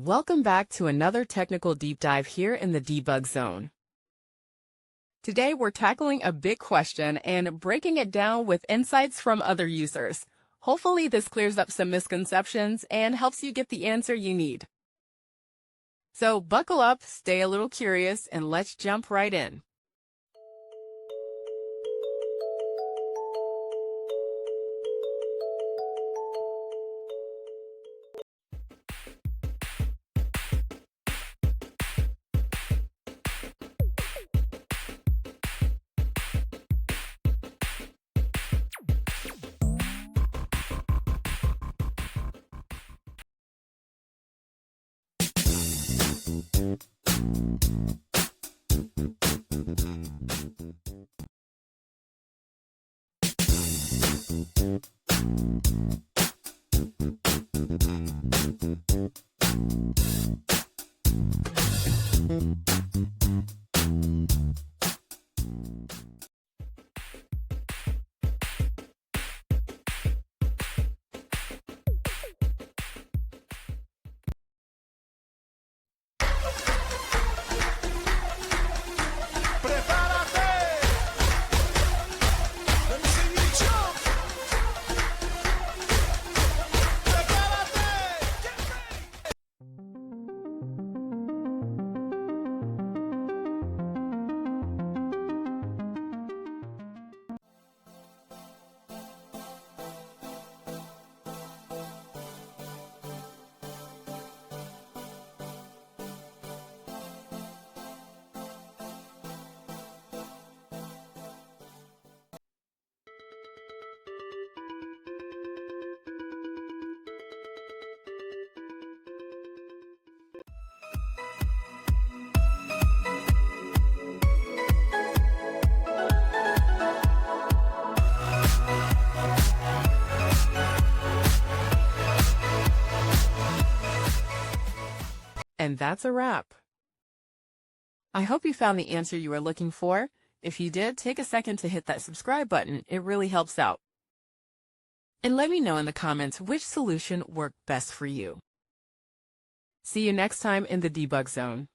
Welcome back to another technical deep dive here in the Debug Zone. Today we're tackling a big question and breaking it down with insights from other users. Hopefully this clears up some misconceptions and helps you get the answer you need. So buckle up, stay a little curious, and let's jump right in. And that's a wrap. I hope you found the answer you were looking for. If you did, take a second to hit that subscribe button. It really helps out. And let me know in the comments which solution worked best for you. See you next time in the Debug Zone.